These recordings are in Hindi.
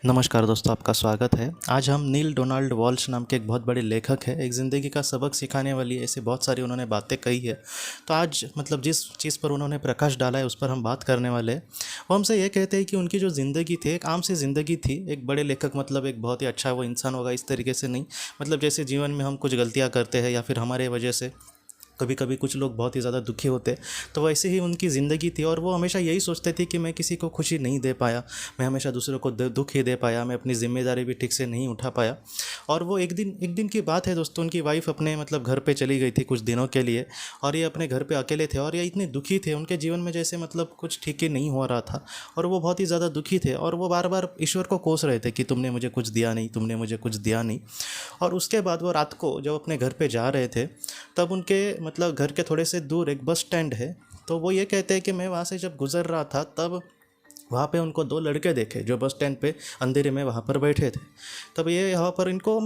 नमस्कार दोस्तों, आपका स्वागत है। आज हम नील डोनाल्ड वॉल्श नाम के एक बहुत बड़े लेखक हैं, एक ज़िंदगी का सबक सिखाने वाली ऐसी बहुत सारी उन्होंने बातें कही है। तो आज जिस चीज़ पर उन्होंने प्रकाश डाला है उस पर हम बात करने वाले हैं। वो हमसे ये कहते हैं कि उनकी जो ज़िंदगी थी एक आम सी ज़िंदगी थी। एक बड़े लेखक एक बहुत ही अच्छा वो इंसान होगा इस तरीके से नहीं, जैसे जीवन में हम कुछ गलतियाँ करते हैं या फिर हमारे वजह से कभी कभी कुछ लोग बहुत ही ज़्यादा दुखी होते, तो वैसे ही उनकी ज़िंदगी थी। और वो हमेशा यही सोचते थे कि मैं किसी को खुशी नहीं दे पाया, मैं हमेशा दूसरों को दुख ही दे पाया, मैं अपनी ज़िम्मेदारी भी ठीक से नहीं उठा पाया। और वो एक दिन की बात है दोस्तों, उनकी वाइफ अपने घर पे चली गई थी कुछ दिनों के लिए, और ये अपने घर पे अकेले थे और ये इतने दुखी थे। उनके जीवन में जैसे कुछ ठीक ही नहीं हो रहा था और वो बहुत ही ज़्यादा दुखी थे और वो बार बार ईश्वर को कोस रहे थे कि तुमने मुझे कुछ दिया नहीं, तुमने मुझे कुछ दिया नहीं। और उसके बाद वो रात को जब अपने घर पे जा रहे थे, तब उनके घर के थोड़े से दूर एक बस स्टैंड है। तो वो ये कहते हैं कि मैं वहाँ से जब गुज़र रहा था, तब वहाँ पे उनको दो लड़के देखे जो बस स्टैंड पे अंधेरे में वहाँ पर बैठे थे। तब ये यहाँ पर इनको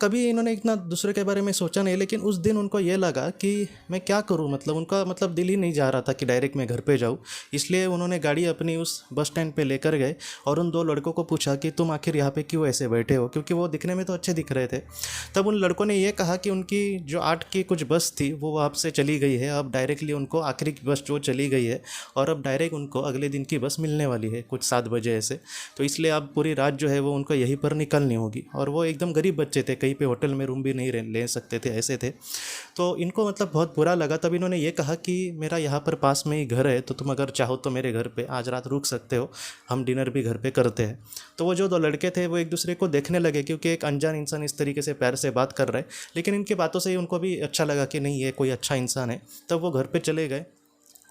कभी इन्होंने इतना दूसरे के बारे में सोचा नहीं, लेकिन उस दिन उनको ये लगा कि मैं क्या करूँ। उनका दिल ही नहीं जा रहा था कि डायरेक्ट मैं घर पे जाऊँ। इसलिए उन्होंने गाड़ी अपनी उस बस स्टैंड पे लेकर गए और उन दो लड़कों को पूछा कि तुम आखिर यहाँ पे क्यों ऐसे बैठे हो, क्योंकि वो दिखने में तो अच्छे दिख रहे थे। तब उन लड़कों ने ये कहा कि उनकी जो 8 की कुछ बस थी वो वहाँ से चली गई है, अब डायरेक्टली उनको आखिरी की बस जो चली गई है और अब डायरेक्ट उनको अगले दिन की बस मिलने वाली है कुछ 7 बजे ऐसे। तो इसलिए अब पूरी रात जो है वो उनको यहीं पर निकलनी होगी। और वो एकदम गरीब बच्चे थे, कहीं पे होटल में रूम भी नहीं ले सकते थे, ऐसे थे। तो इनको बहुत बुरा लगा। तब इन्होंने ये कहा कि मेरा यहाँ पर पास में ही घर है, तो तुम अगर चाहो तो मेरे घर पे आज रात रुक सकते हो, हम डिनर भी घर पे करते हैं। तो वो जो दो लड़के थे वो एक दूसरे को देखने लगे, क्योंकि एक अनजान इंसान इस तरीके से प्यार से बात कर रहा है। लेकिन इनकी बातों से ही उनको भी अच्छा लगा कि नहीं, ये कोई अच्छा इंसान है। तब वो घर पे चले गए।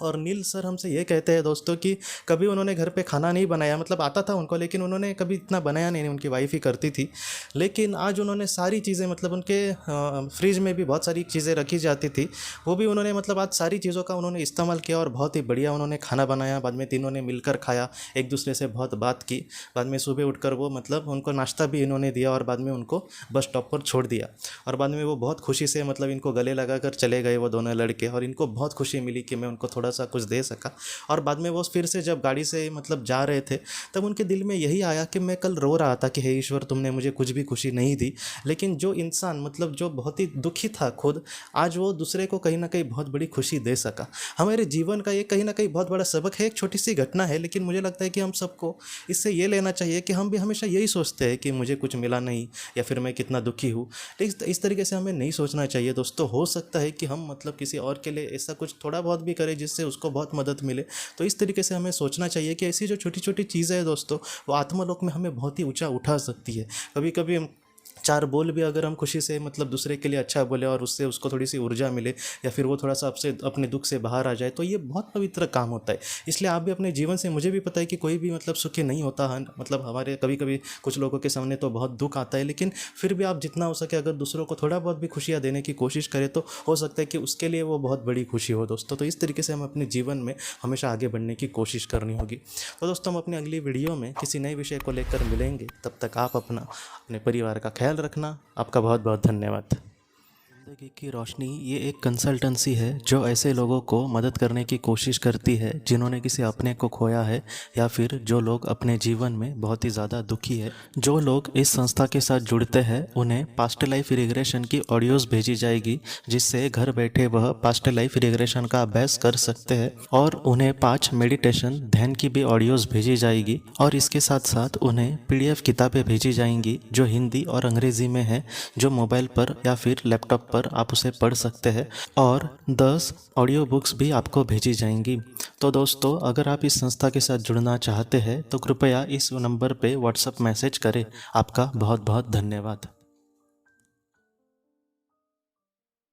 और नील सर हमसे ये कहते हैं दोस्तों कि कभी उन्होंने घर पे खाना नहीं बनाया, आता था उनको, लेकिन उन्होंने कभी इतना बनाया नहीं, उनकी वाइफ ही करती थी। लेकिन आज उन्होंने सारी चीज़ें उनके फ्रिज में भी बहुत सारी चीज़ें रखी जाती थी, वो भी उन्होंने आज सारी चीज़ों का उन्होंने इस्तेमाल किया और बहुत ही बढ़िया उन्होंने खाना बनाया। बाद में तीनों ने मिलकर खाया, एक दूसरे से बहुत बात की। बाद में सुबह उठकर वो उनको नाश्ता भी इन्होंने दिया और बाद में उनको बस स्टॉप पर छोड़ दिया। और बाद में वो बहुत खुशी से इनको गले लगा कर चले गए वो दोनों लड़के, और इनको बहुत खुशी मिली कि मैं उनको थोड़ा सा कुछ दे सका। और बाद में वो फिर से जब गाड़ी से जा रहे थे, तब उनके दिल में यही आया कि मैं कल रो रहा था कि हे ईश्वर, तुमने मुझे कुछ भी खुशी नहीं दी। लेकिन जो इंसान जो बहुत ही दुखी था खुद, आज वो दूसरे को कहीं ना कहीं बहुत बड़ी खुशी दे सका। हमारे जीवन का ये कहीं ना कहीं बहुत बड़ा सबक है। एक छोटी सी घटना है, लेकिन मुझे लगता है कि हम सबको इससे ये लेना चाहिए कि हम भी हमेशा यही सोचते हैं कि मुझे कुछ मिला नहीं या फिर मैं कितना दुखी हूँ। लेकिन इस तरीके से हमें नहीं सोचना चाहिए दोस्तों। हो सकता है कि हम किसी और के लिए ऐसा कुछ थोड़ा बहुत भी करें जिससे उसको बहुत मदद मिले। तो इस तरीके से हमें सोचना चाहिए कि ऐसी जो छोटी छोटी चीज़ें हैं दोस्तों, वो आत्मलोक में हमें बहुत ही ऊंचा उठा सकती है। कभी कभी 4 बोल भी अगर हम खुशी से दूसरे के लिए अच्छा बोले और उससे उसको थोड़ी सी ऊर्जा मिले, या फिर वो थोड़ा सा आपसे अपने दुख से बाहर आ जाए, तो ये बहुत पवित्र काम होता है। इसलिए आप भी अपने जीवन से, मुझे भी पता है कि कोई भी सुखी नहीं होता है। हमारे कभी कभी कुछ लोगों के सामने तो बहुत दुख आता है, लेकिन फिर भी आप जितना हो सके अगर दूसरों को थोड़ा बहुत भी खुशियाँ देने की कोशिश करें, तो हो सकता है कि उसके लिए वो बहुत बड़ी खुशी हो दोस्तों। तो इस तरीके से हम अपने जीवन में हमेशा आगे बढ़ने की कोशिश करनी होगी। तो दोस्तों, हम अपनी अगली वीडियो में किसी नए विषय को लेकर मिलेंगे। तब तक आप अपने परिवार का ख्याल रखना। आपका बहुत बहुत धन्यवाद। ज़िंदगी की रोशनी ये एक कंसल्टेंसी है जो ऐसे लोगों को मदद करने की कोशिश करती है जिन्होंने किसी अपने को खोया है, या फिर जो लोग अपने जीवन में बहुत ही ज़्यादा दुखी है। जो लोग इस संस्था के साथ जुड़ते हैं उन्हें पास्ट लाइफ रिग्रेशन की ऑडियोज़ भेजी जाएगी, जिससे घर बैठे वह पास्ट लाइफ रिग्रेशन का अभ्यास कर सकते हैं। और उन्हें 5 मेडिटेशन ध्यान की भी ऑडियोज़ भेजी जाएगी, और इसके साथ साथ उन्हें PDF किताबें भेजी जाएंगी जो हिंदी और अंग्रेज़ी में है, जो मोबाइल पर या फिर लैपटॉप पर आप उसे पढ़ सकते हैं। और 10 ऑडियो बुक्स भी आपको भेजी जाएंगी। तो दोस्तों, अगर आप इस संस्था के साथ जुड़ना चाहते हैं तो कृपया इस नंबर पे व्हाट्सएप मैसेज करें। आपका बहुत बहुत धन्यवाद।